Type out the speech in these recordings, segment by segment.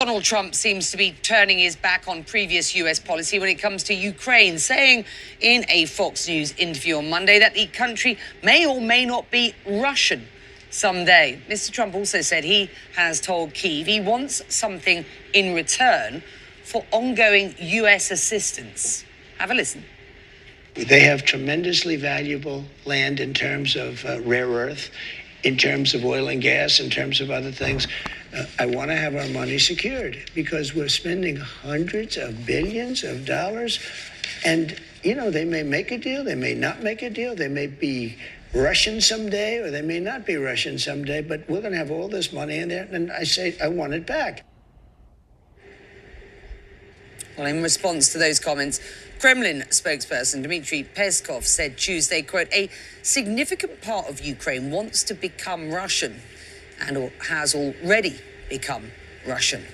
Donald Trump seems to be turning his back on previous US policy when it comes to Ukraine, saying in a Fox News interview on Monday that the country may or may not be Russian someday. Mr. Trump also said he has told Kyiv he wants something in return for ongoing US assistance. Have a listen. They have tremendously valuable land in terms of rare earth, in terms of oil and gas, in terms of other things. I want to have our money secured because we're spending hundreds of billions of dollars. And, you know, they may make a deal, they may not make a deal, they may be Russian someday, or they may not be Russian someday, but we're going to have all this money in there. And I say, I want it back. Well, in response to those comments, Kremlin spokesperson Dmitry Peskov said Tuesday, quote, a significant part of Ukraine wants to become Russian and has already become Russian.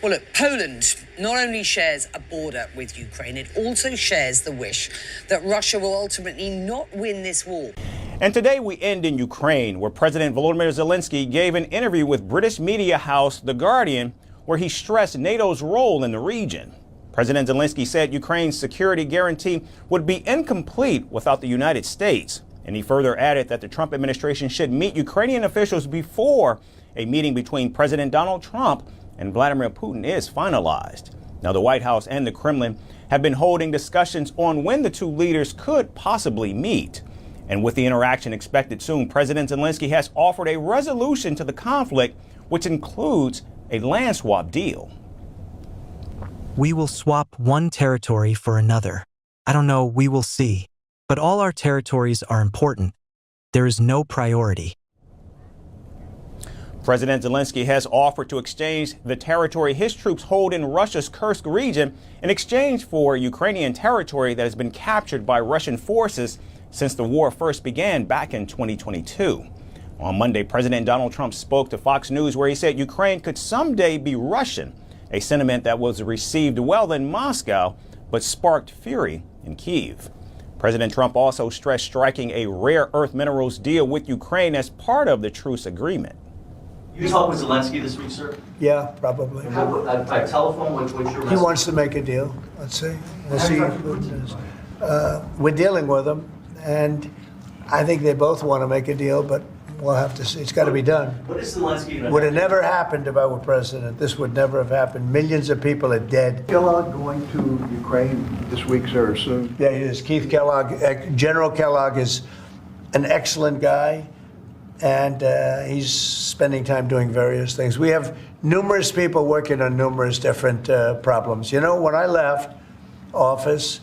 Well, look, Poland not only shares a border with Ukraine, it also shares the wish that Russia will ultimately not win this war. And today we end in Ukraine, where President Volodymyr Zelensky gave an interview with British media house The Guardian, where he stressed NATO's role in the region. President Zelensky said Ukraine's security guarantee would be incomplete without the United States. And he further added that the Trump administration should meet Ukrainian officials before a meeting between President Donald Trump and Vladimir Putin is finalized. Now, the White House and the Kremlin have been holding discussions on when the two leaders could possibly meet. And with the interaction expected soon, President Zelensky has offered a resolution to the conflict, which includes a land swap deal. We will swap one territory for another. I don't know, we will see. But all our territories are important. There is no priority. President Zelensky has offered to exchange the territory his troops hold in Russia's Kursk region in exchange for Ukrainian territory that has been captured by Russian forces since the war first began back in 2022. On Monday, President Donald Trump spoke to Fox News where he said Ukraine could someday be Russian, a sentiment that was received well in Moscow but sparked fury in Kyiv. President Trump also stressed striking a rare earth minerals deal with Ukraine as part of the truce agreement. You talked with Zelensky this week, sir? Yeah, probably. By telephone, what's your message? He wants to make a deal. Let's see. We'll see. We're dealing with him, and I think they both want to make a deal, but we'll have to see. It's got to be done. What is Zelensky? Would have never happened if I were president. This would never have happened. Millions of people are dead. Kellogg going to Ukraine this week, sir, or soon? Yeah, he is. Keith Kellogg. General Kellogg is an excellent guy, and he's spending time doing various things. We have numerous people working on numerous different problems. You know, when I left office,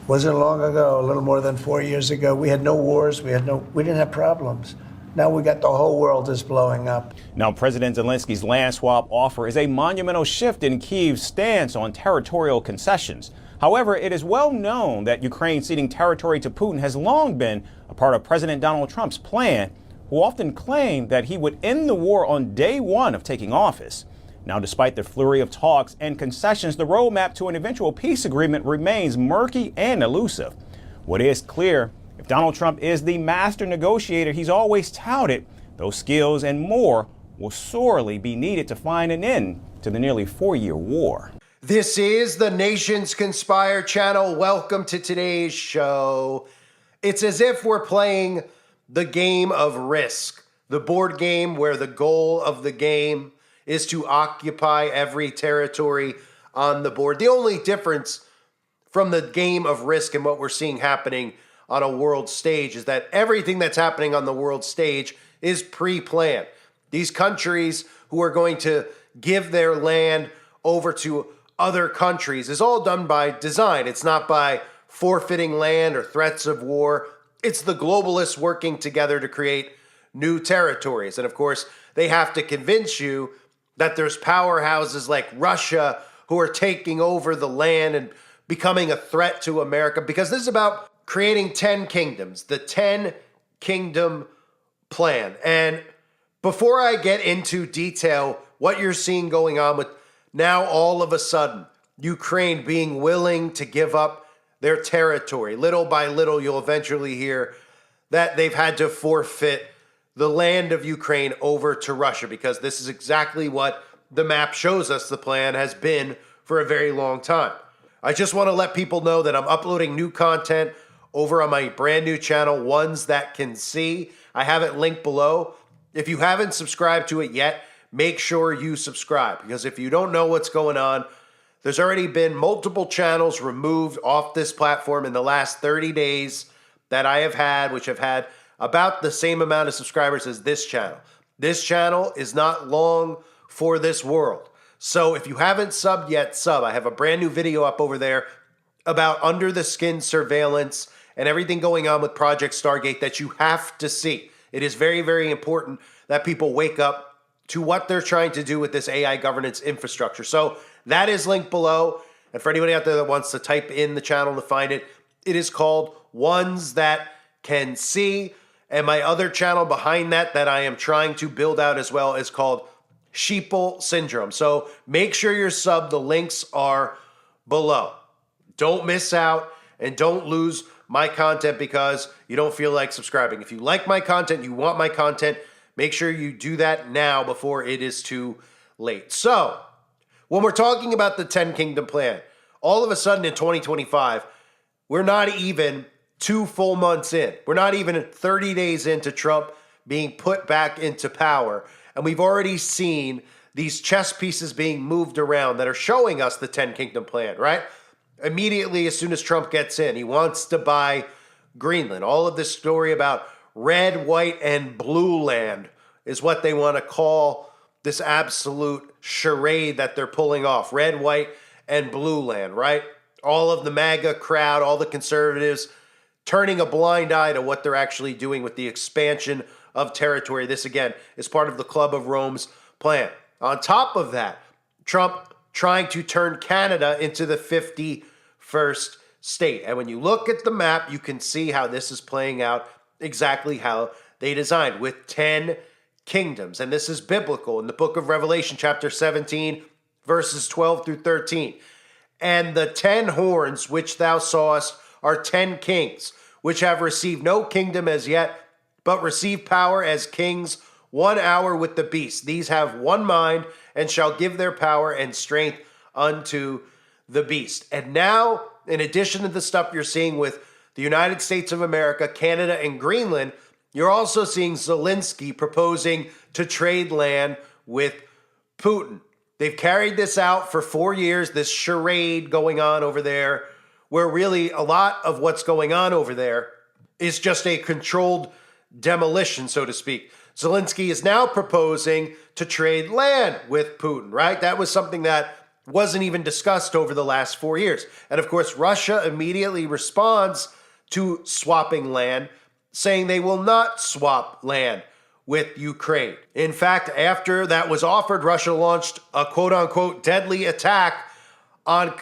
wasn't long ago, a little more than 4 years ago, we had no wars, we didn't have problems. Now we got the whole world is blowing up. Now, President Zelensky's land swap offer is a monumental shift in Kyiv's stance on territorial concessions. However, it is well known that Ukraine ceding territory to Putin has long been a part of President Donald Trump's plan, who often claimed that he would end the war on day one of taking office. Now, despite the flurry of talks and concessions, the roadmap to an eventual peace agreement remains murky and elusive. What is clear, if Donald Trump is the master negotiator he's always touted, those skills and more will sorely be needed to find an end to the nearly 4-year war. This is the Nations Conspire channel. Welcome to today's show. It's as if we're playing the game of Risk, the board game where the goal of the game is to occupy every territory on the board. The only difference from the game of Risk and what we're seeing happening on a world stage is that everything that's happening on the world stage is pre-planned. These countries who are going to give their land over to other countries is all done by design. It's not by forfeiting land or threats of war. It's the globalists working together to create new territories. And of course, they have to convince you that there's powerhouses like Russia who are taking over the land and becoming a threat to America, because this is about creating 10 kingdoms, the 10-kingdom plan. And before I get into detail what you're seeing going on with now all of a sudden Ukraine being willing to give up their territory, little by little you'll eventually hear that they've had to forfeit the land of Ukraine over to Russia, because this is exactly what the map shows us the plan has been for a very long time. I just want to let people know that I'm uploading new content over on my brand new channel, Ones That Can See. I have it linked below. If you haven't subscribed to it yet, make sure you subscribe, because if you don't know what's going on, there's already been multiple channels removed off this platform in the last 30 days that I have had, which have had about the same amount of subscribers as this channel. This channel is not long for this world. So if you haven't subbed yet, sub. I have a brand new video up over there about under the skin surveillance and everything going on with Project Stargate that you have to see. It is very, very important that people wake up to what they're trying to do with this AI governance infrastructure. So that is linked below. And for anybody out there that wants to type in the channel to find it, it is called Ones That Can See. And my other channel behind that I am trying to build out as well is called Sheeple Syndrome. So make sure you're subbed. The links are below. Don't miss out and don't lose my content because you don't feel like subscribing. If you like my content, you want my content, make sure you do that now before it is too late. So when we're talking about the 10 Kingdom plan, all of a sudden in 2025, we're not even 2 full months in. We're not even 30 days into Trump being put back into power. And we've already seen these chess pieces being moved around that are showing us the 10 Kingdom plan, right? Immediately, as soon as Trump gets in, he wants to buy Greenland. All of this story about red, white, and blue land is what they want to call this absolute charade that they're pulling off. Red, white, and blue land, right? All of the MAGA crowd, all the conservatives turning a blind eye to what they're actually doing with the expansion of territory. This, again, is part of the Club of Rome's plan. On top of that, Trump trying to turn Canada into the 51st state. And when you look at the map, you can see how this is playing out exactly how they designed, with 10 kingdoms. And this is biblical in the book of Revelation, chapter 17, verses 12 through 13. And the 10 horns which thou sawest are 10 kings, which have received no kingdom as yet, but receive power as kings 1 hour with the beast. These have one mind and shall give their power and strength unto the beast. And now, in addition to the stuff you're seeing with the United States of America, Canada, and Greenland, you're also seeing Zelensky proposing to trade land with Putin. They've carried this out for 4 years, this charade going on over there, where really a lot of what's going on over there is just a controlled demolition, so to speak. Zelensky is now proposing to trade land with Putin, right? That was something that wasn't even discussed over the last 4 years. And of course, Russia immediately responds to swapping land, saying they will not swap land with Ukraine. In fact, after that was offered, Russia launched a quote-unquote deadly attack on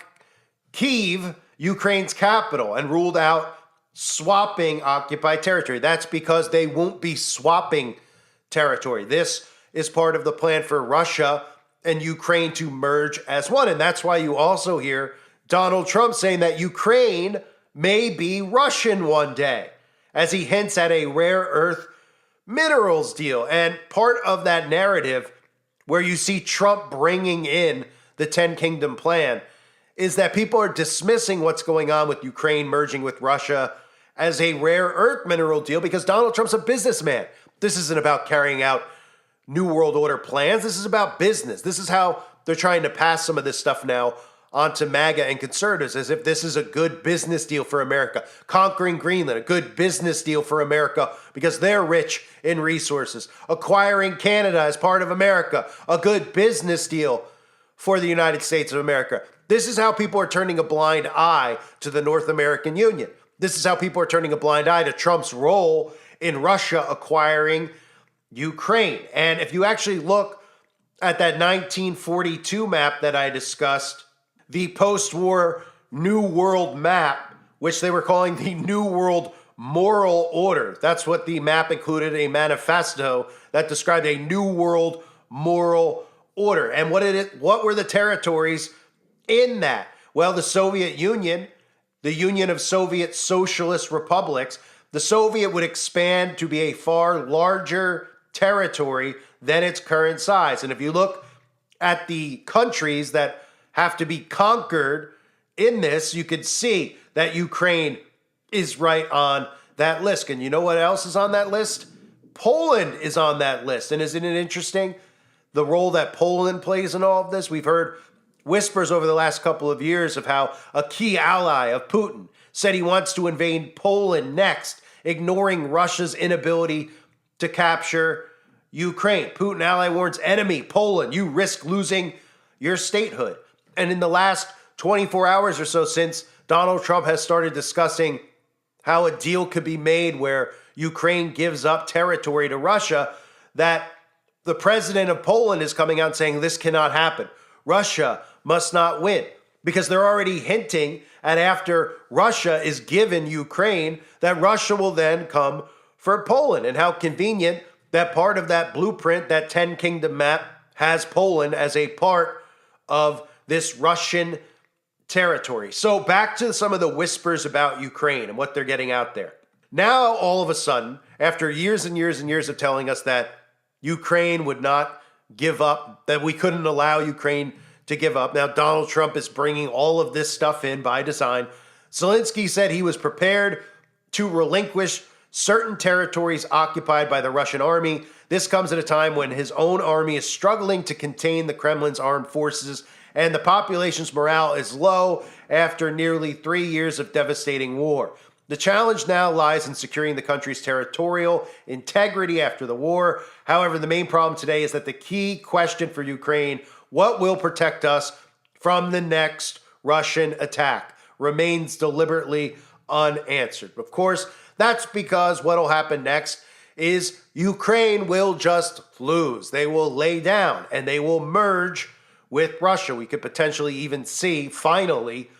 Kyiv, Ukraine's capital, and ruled out swapping occupied territory. That's because they won't be swapping territory. This is part of the plan for Russia and Ukraine to merge as one. And that's why you also hear Donald Trump saying that Ukraine may be Russian one day, as he hints at a rare earth minerals deal. And part of that narrative where you see Trump bringing in the 10 Kingdom plan is that people are dismissing what's going on with Ukraine merging with Russia as a rare earth mineral deal because Donald Trump's a businessman. This isn't about carrying out New World Order plans. This is about business. This is how they're trying to pass some of this stuff now onto MAGA and conservatives, as if this is a good business deal for America. Conquering Greenland, a good business deal for America because they're rich in resources. Acquiring Canada as part of America, a good business deal for the United States of America. This is how people are turning a blind eye to the North American Union. This is how people are turning a blind eye to Trump's role in Russia acquiring Ukraine. And if you actually look at that 1942 map that I discussed, the post-war New World map, which they were calling the New World Moral Order. That's what the map included, a manifesto that described a New World Moral Order. And what were the territories in that? Well, the Soviet Union, the Union of Soviet Socialist Republics, the Soviet would expand to be a far larger territory than its current size. And if you look at the countries that have to be conquered in this, you could see that Ukraine is right on that list. And you know what else is on that list? Poland is on that list. And isn't it interesting the role that Poland plays in all of this? We've heard whispers over the last couple of years of how a key ally of Putin said he wants to invade Poland next, ignoring Russia's inability to capture Ukraine. Putin ally warns enemy, Poland, you risk losing your statehood. And in the last 24 hours or so since Donald Trump has started discussing how a deal could be made where Ukraine gives up territory to Russia, that the president of Poland is coming out saying this cannot happen. Russia must not win, because they're already hinting at after Russia is given Ukraine, that Russia will then come for Poland. And how convenient that part of that blueprint, that 10 kingdom map, has Poland as a part of this Russian territory. So back to some of the whispers about Ukraine and what they're getting out there. Now, all of a sudden, after years and years and years of telling us that Ukraine would not give up, that we couldn't allow Ukraine to give up, now Donald Trump is bringing all of this stuff in by design. Zelensky said he was prepared to relinquish certain territories occupied by the Russian army. This comes at a time when his own army is struggling to contain the Kremlin's armed forces, and the population's morale is low after nearly 3 years of devastating war. The challenge now lies in securing the country's territorial integrity after the war. However, the main problem today is that the key question for Ukraine, what will protect us from the next Russian attack, remains deliberately unanswered. Of course, that's because what will happen next is Ukraine will just lose. They will lay down and they will merge with Russia. We could potentially even see, finally,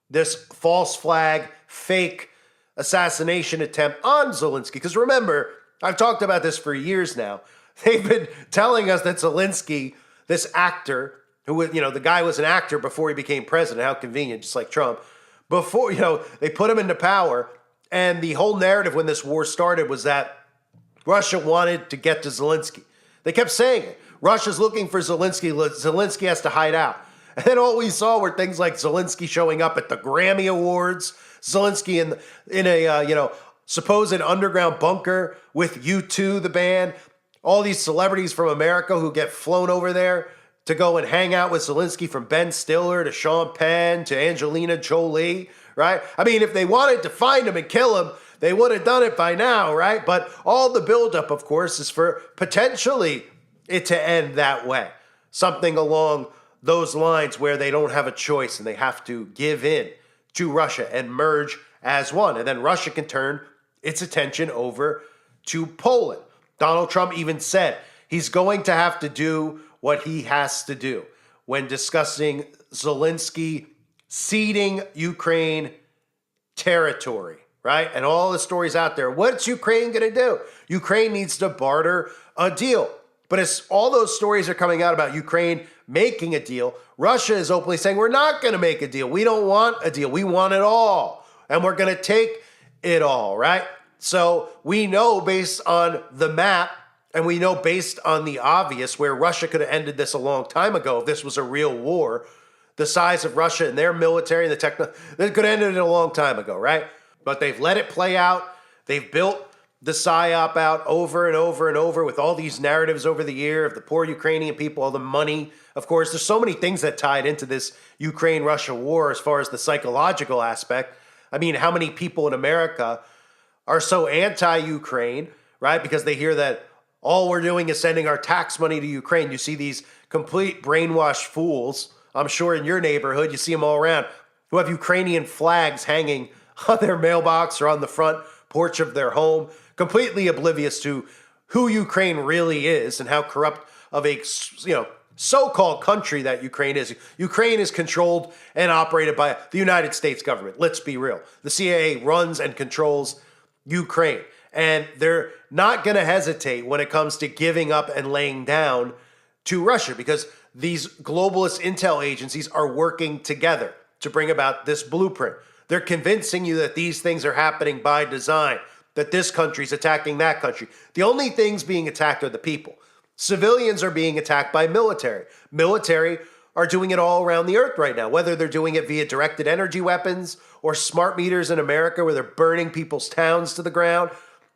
this false flag, fake assassination attempt on Zelensky. Because remember, I've talked about this for years now. They've been telling us that Zelensky, this actor, who, the guy was an actor before he became president, how convenient, just like Trump. Before, they put him into power, and the whole narrative when this war started was that Russia wanted to get to Zelensky. They kept saying it. Russia's looking for Zelensky. Zelensky has to hide out. And then all we saw were things like Zelensky showing up at the Grammy Awards, Zelensky in a supposed underground bunker with U2, the band, all these celebrities from America who get flown over there to go and hang out with Zelensky, from Ben Stiller to Sean Penn to Angelina Jolie, right? I mean, if they wanted to find him and kill him, they would have done it by now, right? But all the buildup, of course, is for potentially it to end that way. Something along those lines where they don't have a choice and they have to give in to Russia and merge as one. And then Russia can turn its attention over to Poland. Donald Trump even said he's going to have to do what he has to do when discussing Zelensky ceding Ukraine territory, right? And all the stories out there. What's Ukraine going to do? Ukraine needs to barter a deal. But as all those stories are coming out about Ukraine making a deal, Russia is openly saying, we're not going to make a deal. We don't want a deal. We want it all. And we're going to take it all, right? So we know based on the map, and we know based on the obvious, where Russia could have ended this a long time ago if this was a real war, the size of Russia and their military and the they could have ended it a long time ago, right? But they've let it play out. They've built the psyop out over and over and over with all these narratives over the year of the poor Ukrainian people, all the money. Of course, there's so many things that tied into this Ukraine-Russia war as far as the psychological aspect. I mean, how many people in America are so anti-Ukraine, right? Because they hear that all we're doing is sending our tax money to Ukraine. You see these complete brainwashed fools, I'm sure in your neighborhood, you see them all around, who have Ukrainian flags hanging on their mailbox or on the front porch of their home, completely oblivious to who Ukraine really is and how corrupt of a so-called country that Ukraine is. Ukraine is controlled and operated by the United States government. Let's be real. The CIA runs and controls Ukraine. And they're not going to hesitate when it comes to giving up and laying down to Russia, because these globalist intel agencies are working together to bring about this blueprint. They're convincing you that these things are happening by design, that this country's attacking that country. The only things being attacked are the people. Civilians are being attacked by military. Military are doing it all around the earth right now, whether they're doing it via directed energy weapons or smart meters in America where they're burning people's towns to the ground,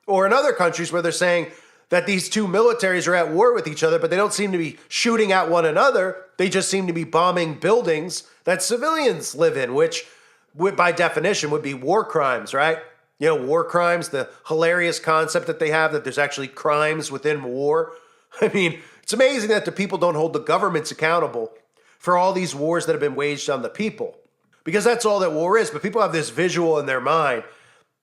or in other countries where they're saying that these two militaries are at war with each other, but they don't seem to be shooting at one another. They just seem to be bombing buildings that civilians live in, which by definition would be war crimes, right? You know, war crimes, the hilarious concept that they have that there's actually crimes within war. I mean, it's amazing that the people don't hold the governments accountable for all these wars that have been waged on the people, because that's all that war is. But people have this visual in their mind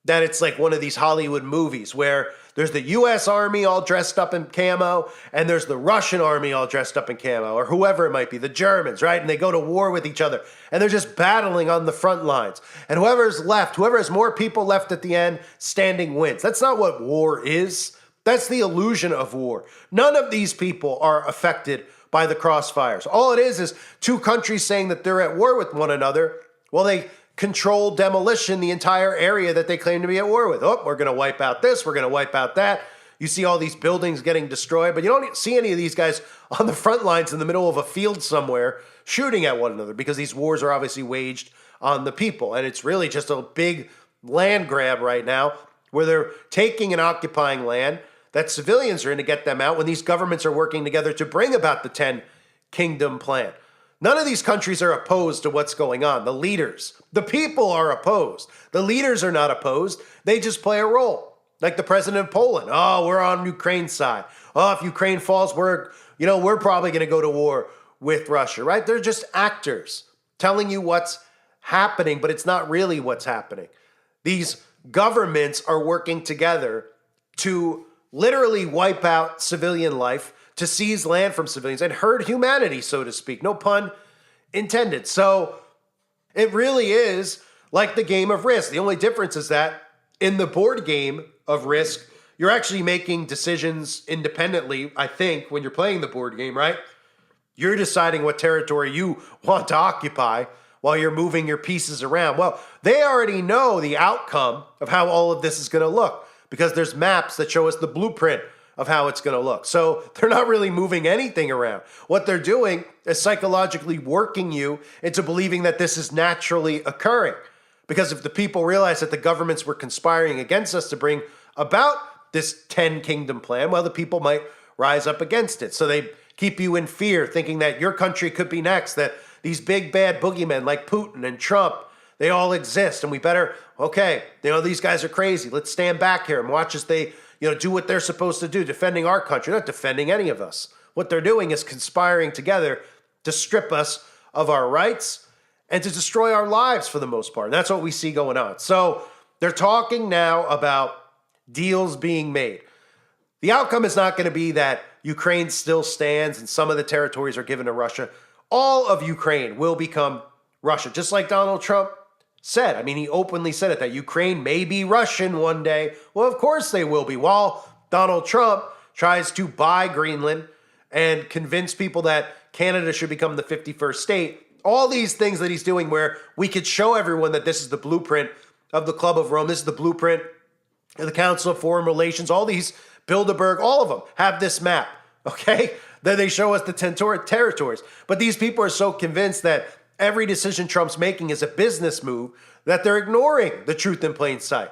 that it's like one of these Hollywood movies where there's the U.S. Army all dressed up in camo, and there's the Russian Army all dressed up in camo, or whoever it might be, the Germans, right? And they go to war with each other, and they're just battling on the front lines. And whoever's left, whoever has more people left at the end, standing wins. That's not what war is. That's the illusion of war. None of these people are affected by the crossfires. All it is two countries saying that they're at war with one another. Well, they control demolition the entire area that they claim to be at war with. Oh, we're going to wipe out this, we're going to wipe out that. You see all these buildings getting destroyed, but you don't see any of these guys on the front lines in the middle of a field somewhere shooting at one another, because these wars are obviously waged on the people. And it's really just a big land grab right now where they're taking and occupying land that civilians are in to get them out when these governments are working together to bring about the 10 Kingdom plan. None of these countries are opposed to what's going on. The leaders, the people are opposed. The leaders are not opposed. They just play a role. Like the president of Poland. Oh, we're on Ukraine's side. Oh, if Ukraine falls, we're probably going to go to war with Russia, right? They're just actors telling you what's happening, but it's not really what's happening. These governments are working together to literally wipe out civilian life, to seize land from civilians and herd humanity, so to speak. No pun intended. So it really is like the game of Risk. The only difference is that in the board game of Risk, you're actually making decisions independently, I think, when you're playing the board game, right? You're deciding what territory you want to occupy while you're moving your pieces around. Well, they already know the outcome of how all of this is going to look, because there's maps that show us the blueprint of how it's going to look. So they're not really moving anything around. What they're doing is psychologically working you into believing that this is naturally occurring. Because if the people realize that the governments were conspiring against us to bring about this 10 Kingdom plan, well, the people might rise up against it. So they keep you in fear, thinking that your country could be next, that these big bad boogeymen like Putin and Trump, they all exist, and we better, okay, these guys are crazy. Let's stand back here and watch as they do what they're supposed to do, defending our country, not defending any of us. What they're doing is conspiring together to strip us of our rights and to destroy our lives for the most part. And that's what we see going on. So they're talking now about deals being made. The outcome is not going to be that Ukraine still stands and some of the territories are given to Russia. All of Ukraine will become Russia, just like Donald Trump said. I mean, he openly said it, that Ukraine may be Russian one day. Well, of course they will be. While Donald Trump tries to buy Greenland and convince people that Canada should become the 51st state, all these things that he's doing where we could show everyone that this is the blueprint of the Club of Rome, this is the blueprint of the Council of Foreign Relations, all these Bilderberg, all of them have this map, okay? Then they show us the 10 territories. But these people are so convinced that every decision Trump's making is a business move that they're ignoring the truth in plain sight,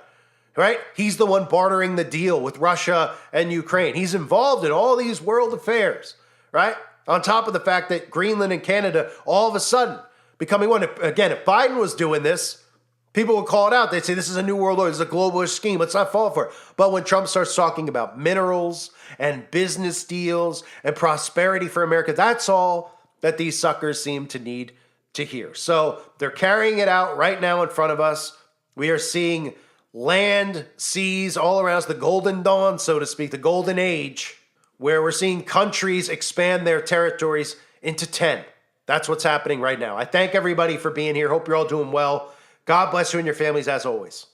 right? He's the one bartering the deal with Russia and Ukraine. He's involved in all these world affairs, right? On top of the fact that Greenland and Canada all of a sudden becoming one. Again, if Biden was doing this, people would call it out. They'd say this is a new world order, this is a globalist scheme. Let's not fall for it. But when Trump starts talking about minerals and business deals and prosperity for America, that's all that these suckers seem to need to hear. So they're carrying it out right now in front of us. We are seeing land, seas all around us, the golden dawn, so to speak, the golden age, where we're seeing countries expand their territories into 10. That's what's happening right now. I thank everybody for being here. Hope you're all doing well. God bless you and your families as always.